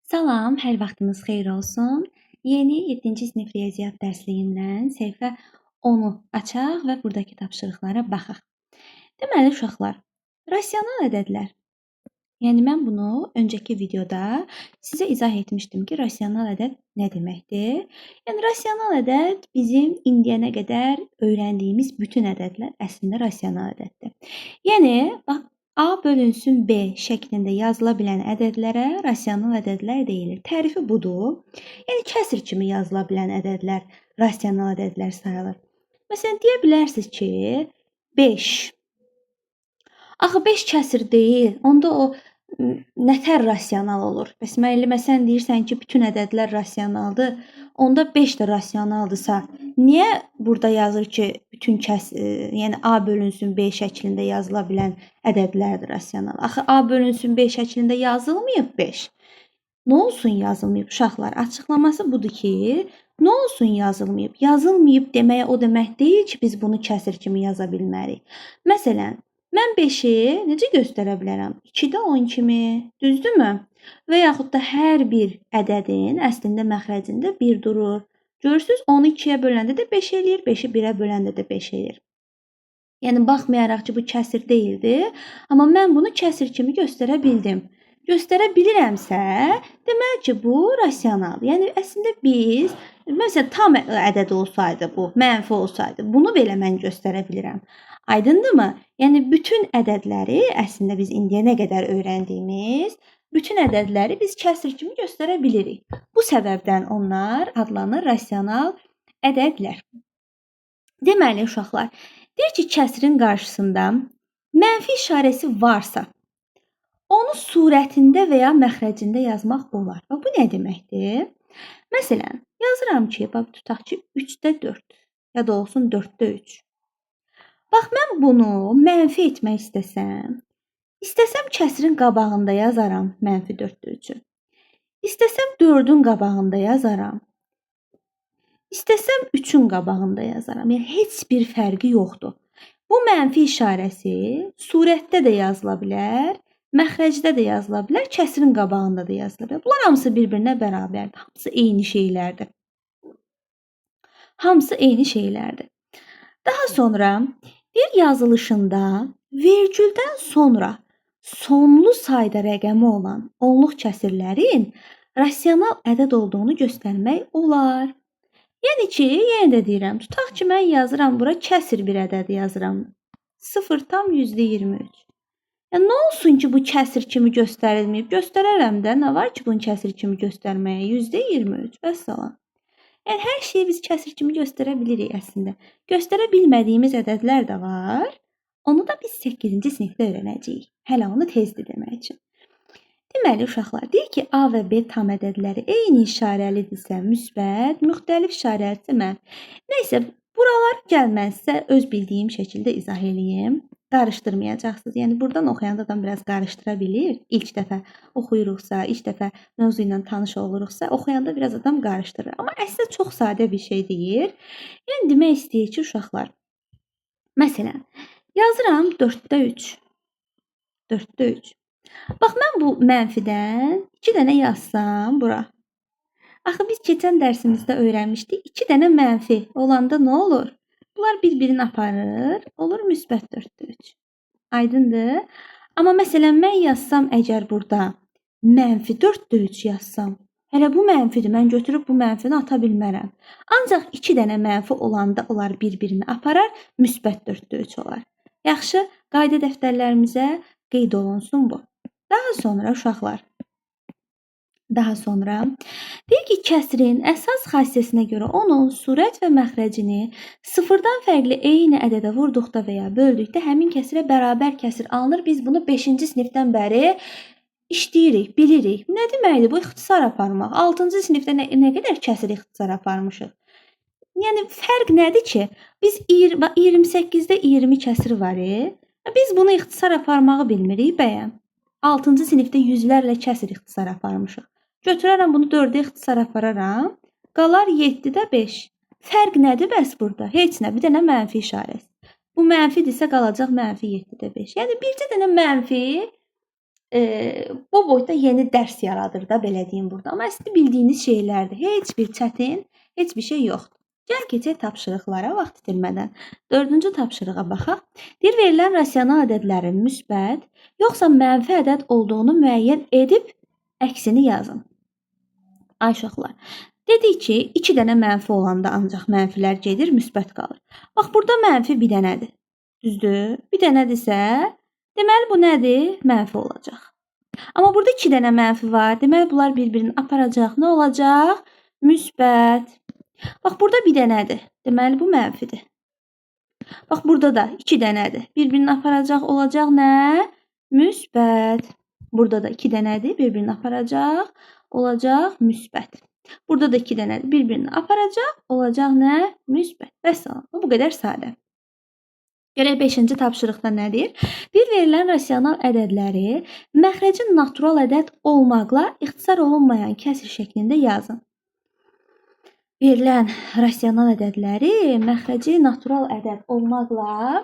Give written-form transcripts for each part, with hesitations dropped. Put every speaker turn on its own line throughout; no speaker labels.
Salam, hər vaxtınız xeyir olsun. Yeni 7-ci sinif riyaziyyat dərsliyindən səhifə 10-u açaq və buradakı tapşırıqlara baxaq. Deməli, uşaqlar, rasional ədədlər. Yəni, mən bunu öncəki videoda sizə izah etmişdim ki, rasional ədəd nə deməkdir? Yəni, rasional ədəd bizim indiyənə qədər öyrəndiyimiz bütün ədədlər əslində rasional ədəddir. Yəni, bax, A bölünsün B şəklində yazıla bilən ədədlərə rasional ədədlər deyilir. Tərifi budur. Yəni, kəsr kimi yazıla bilən ədədlər rasional ədədlər sayılır. Məsələn, deyə bilərsiniz ki, 5. Axı 5 kəsr deyil, onda o nətər rasional olur? Məsələn, deyirsən ki, bütün ədədlər rasionaldır, onda 5 də rasionaldırsa, niyə burada yazır ki, bütün yəni A bölünsün B şəklində yazıla bilən ədədlərdir rasional? Axı A bölünsün B şəklində yazılmayıb 5. Nə olsun yazılmayıb uşaqlar? Açıqlaması budur ki, nə olsun yazılmayıb? Yazılmayıb deməyə o demək deyil ki, biz bunu kəsr kimi yaza bilmərik. Məsələn, mən 5-i necə göstərə bilərəm? 2-də 10 kimi, düzdürmü? Və yaxud da hər bir ədədin əslində məxrəcində 1 durur. Görürsünüz, 10-u 2-yə böləndə də 5 eləyir, 5-i 1-ə böləndə də 5 eləyir. Yəni, baxmayaraq ki, bu kəsr deyildi, amma mən bunu kəsr kimi göstərə bildim. Göstərə bilirəmsə, demək ki, bu rasional. Yəni, əslində biz, məsələn, tam ədəd olsaydı bu, mənfi olsaydı, bunu belə mən göstərə bilirəm. Aydındırmı? Yəni, bütün ədədləri əslində biz indiyənə qədər öyrəndiyimiz bütün ədədləri biz kəsr kimi göstərə bilirik. Bu səbəbdən onlar adlanır rasional ədədlər. Deməli, uşaqlar, deyir ki, kəsrin qarşısında mənfi işarəsi varsa, onu surətində və ya məxrəcində yazmaq olar. Bu nə deməkdir? Məsələn, yazıram ki, tutaq ki, 3-də 4 ya da olsun 4-də 3. Bax, mən bunu mənfi etmək istəsəm kəsrin qabağında yazaram mənfi 4-də 3-ü. İstəsəm 4-ün qabağında yazaram. İstəsəm 3-ün qabağında yazaram. Yəni, heç bir fərqi yoxdur. Bu mənfi işarəsi surətdə də yazıla bilər, məxrəcdə də yazıla bilər, kəsrin qabağında da yazıla bilər. Bunlar hamısı bir-birinə bərabərdir. Hamısı eyni şeylərdir. Hamısı eyni şeylərdir. Daha sonra bir yazılışında vergüldən sonra sonlu sayda rəqəmi olan onluq kəsrlərin rasional ədəd olduğunu göstərmək olar. Yəni ki, yenə də deyirəm, tutaq ki, mən yazıram bura kəsr bir ədəd yazıram. 0,23. Yəni, nə olsun ki, bu kəsr kimi göstərilməyib? Göstərərəm də, nə var ki, bunu kəsr kimi göstərməyə? %23 və salam. Yəni, hər şeyi biz kəsr kimi göstərə bilirik əslində. Göstərə bilmədiyimiz ədədlər də var. Onu da biz 8-ci sinifdə öyrənəcəyik. Hələ onu tezdir demək üçün. Deməli, uşaqlar, deyir ki, A və B tam ədədləri eyni işarəlidirsə müsbət, müxtəlif işarəlidirsə mənfi. Nəysə, buralar gəlməzsə öz bildiyim şəkildə izah eləyim. Qarışdırmayacaqsınız. Yəni, buradan oxuyanda adam biraz qarışdıra bilir. İlk dəfə oxuyuruqsa, ilk dəfə mövzu ilə tanış oluruqsa, oxuyanda biraz adam qarışdırır. Amma əslində çox sadə bir şey deyir. Yəni, demək istəyir ki, uşaqlar, məsələn, yazıram 4-də 3. 4-də 3. Bax, mən bu mənfidən 2 dənə yazsam bura. Axı, biz keçən dərsimizdə öyrənmişdik. 2 dənə mənfi olanda nə olur? Bunlar bir-birini aparır, olur müsbət 4-də 3. Aydındır? Amma məsələn, mən yazsam əgər burada mənfi 4-də 3 yazsam, hələ bu mənfidir, mən götürüb bu mənfini ata bilmərəm. Ancaq 2 dənə mənfi olanda onlar bir-birini aparar, müsbət 4-də 3 olar. Yaxşı, qayda dəftərlərimizə qeyd olunsun bu. Daha sonra uşaqlar, deyir ki, kəsrin əsas xassiyəsinə görə onun surət və məxrəcini sıfırdan fərqli eyni ədədə vurduqda və ya böldükdə həmin kəsrə bərabər kəsr alınır. Biz bunu 5-ci sinifdən bəri işləyirik, bilirik. Nə deməkdir? Bu ixtisar aparmaq. 6-cı sinifdə nə qədər kəsr ixtisar aparmışıq? Yəni, fərq nədir ki? Biz 28-də 20 kəsri var. Biz bunu ixtisar aparmağı bilmirik bəyəm. 6-cı sinifdə yüzlərlə kəsr ixtisar aparmışıq. Götürərəm bunu 4-də ixtisar apararam. Qalar 7-də 5. Fərq nədir bəs burada? Heç nə, bir dənə mənfi işarəsi. Bu mənfidirsə qalacaq mənfi 7-də 5. Yəni, bircə dənə mənfi bu boyda yeni dərs yaradır da, belə deyim burada. Amma əslində bildiyiniz şeylərdir. Heç bir çətin, heç bir şey yoxdur. Gəl keçək tapşırıqlara vaxt itirmədən. 4-cü tapşırığa baxaq. Deyir, verilən rasional ədədlərin müsbət, yoxsa mənfi ədəd olduğunu müəyyən edib əksini yazın. Ay uşaqlar, dedik ki, 2 dənə mənfi olanda ancaq mənfilər gedir, müsbət qalır. Bax, burada mənfi bir dənədir. Düzdür? Bir dənədirsə, deməli bu nədir? Mənfi olacaq. Amma burada 2 dənə mənfi var. Deməli bunlar bir-birini aparacaq. Nə olacaq? Müsbət. Bax, burada bir dənədir. Deməli bu mənfidir. Bax, burada da 2 dənədir. Bir-birini aparacaq, olacaq nə? Müsbət. Burada da 2 dənədir. Bir-birini aparacaq, olacaq müsbət. Burada da 2 dənədir. Bir-birini aparacaq, olacaq nə? Müsbət. Vəssalam. Bu qədər sadə. Görək 5-ci tapşırıqda nədir? Bir verilən rasional ədədləri məxrəci natural ədəd olmaqla ixtisar olunmayan kəsr şəklində yazın. Verilən rasional ədədləri məxrəci natural ədəd olmaqla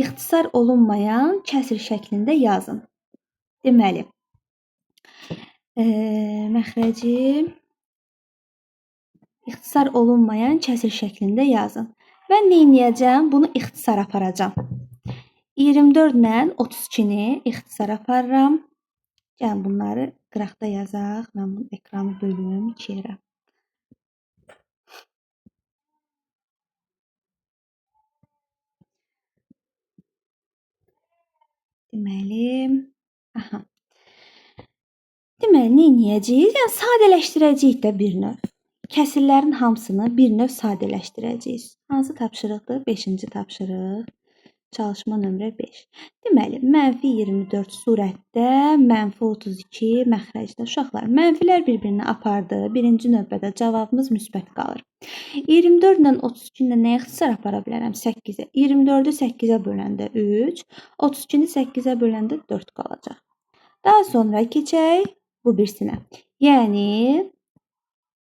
ixtisar olunmayan kəsr şəklində yazın. Deməli, məxrəci ixtisar olunmayan kəsr şəklində yazın. Mən nə edəcəm? Bunu ixtisar aparacam. 24 ilə 32-ni ixtisar aparıram. Gəlin bunları qıraqda yazaq. Mən bu ekranı bölüm 2 yerə. Deməli, nə edəcəyik? Yəni sadələşdirəcəyik də bir növ. Kəsirlərin hamısını bir növ sadələşdirəcəyik. Hansı tapşırıqdır? 5-ci tapşırıq. Çalışma nömrə 5. Deməli, mənfi 24 surətdə, mənfi 32 məxrəcdə. Uşaqlar, mənfilər bir-birini apardı. Birinci növbədə cavabımız müsbət qalır. 24 ilə 32 ilə nə ixtisar apara bilərəm? 8-ə. 24-ü 8-ə böləndə 3, 32-ni 8-ə böləndə 4 qalacaq. Daha sonra keçək bu birisinə. Yəni,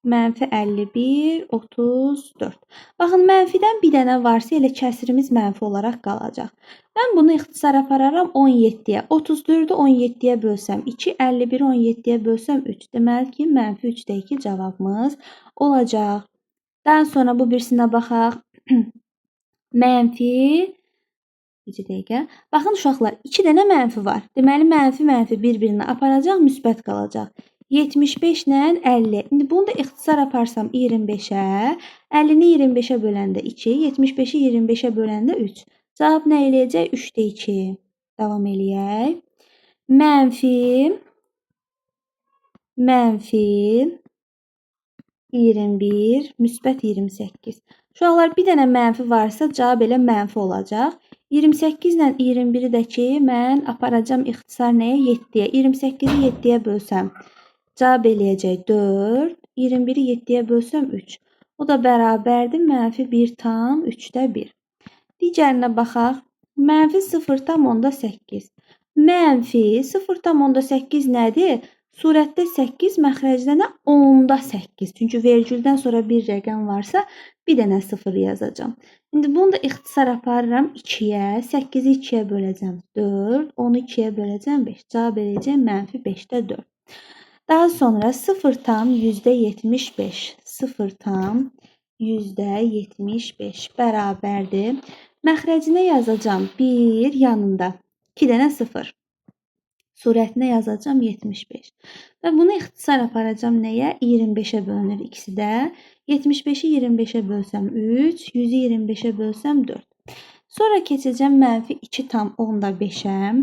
mənfi 51, 34. Baxın, mənfidən bir dənə varsa elə kəsirimiz mənfi olaraq qalacaq. Mən bunu ixtisar apararam 17-yə. 34-ü 17-yə bölsəm 2, 51-i 17-yə bölsəm 3. Deməli ki, mənfi 3-də 2 cavabımız olacaq. Daha sonra bu birisinə baxaq. Mənfi, bir dəqiqə. Baxın uşaqlar, 2 dənə mənfi var. Deməli, mənfi bir-birini aparacaq, müsbət qalacaq. 75 ilə 50. İndi bunu da ixtisar aparsam 25-ə, 50-ni 25-ə böləndə 2, 75-i 25-ə böləndə 3. Cavab nə eləyəcək? 3-də 2. Davam eləyək. Mənfi 21, müsbət 28. Uşaqlar, bir dənə mənfi varsa cavab elə mənfi olacaq. 28 ilə 21-i də ki, mən aparacam ixtisar nəyə? 7-yə. 28-i 7-yə bölsəm cavab eləyəcək 4, 21-i 7-yə bölsəm 3. O da bərabərdir mənfi 1 tam 3-də 1. Digərinə baxaq. Mənfi 0,8. Mənfi 0,8 nədir? Surətdə 8, məxrəcdə nə? 10-da 8. Çünki vergüldən sonra bir rəqəm varsa, bir dənə 0 yazacam. İndi bunu da ixtisar aparıram 2-yə. 8-i 2-yə böləcəm 4, 10-u 2-yə böləcəm 5. Cavab eləyəcək mənfi 5-də 4. Daha sonra 0 tam %75. 0 tam %75 bərabərdir. Məxrəcinə yazacam 1 yanında 2 dənə 0. Surətinə yazacam 75. Və bunu ixtisar aparacam nəyə? 25-ə bölünür ikisi də. 75-i 25-ə bölsəm 3, 100-i 25-ə bölsəm 4. Sonra keçəcəm mənfi 2 tam 10-da 5-ə.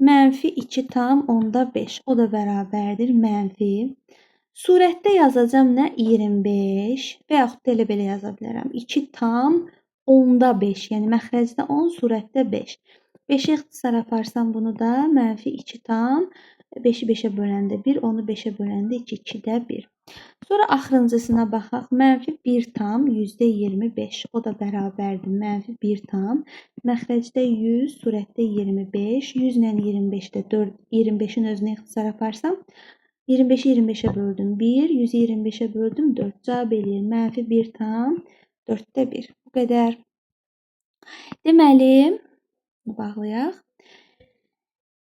Mənfi 2 tam 10-da 5. O da bərabərdir mənfi. Surətdə yazacam nə? 25 və yaxud da elə belə yaza bilərəm. 2 tam 10-da 5. Yəni məxrəcdə 10, surətdə 5. 5-i ixtisar aparsam bunu da mənfi 2 tam 5-i 5-ə böləndə 1, 10-u 5-ə böləndə 2, 2-də 1. Sonra axırıncısına baxaq. Mənfi 1 tam %25. O da bərabərdir mənfi 1 tam. Məxrəcdə 100, surətdə 25. 100 ilə 25-də 4, 25-in özünə ixtisar aparsam 25-i 25-ə böldüm 1, 100-i 25-ə böldüm 4. Cavab eləyir mənfi 1 tam 4-də 1. Bu qədər. Deməli, bağlayaq.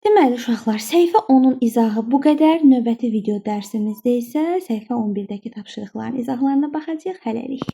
Deməli uşaqlar, səhifə 10-un izahı bu qədər. Növbəti video dərsimizdə isə səhifə 11-dəki tapşırıqların izahlarına baxacağıq. Hələlik.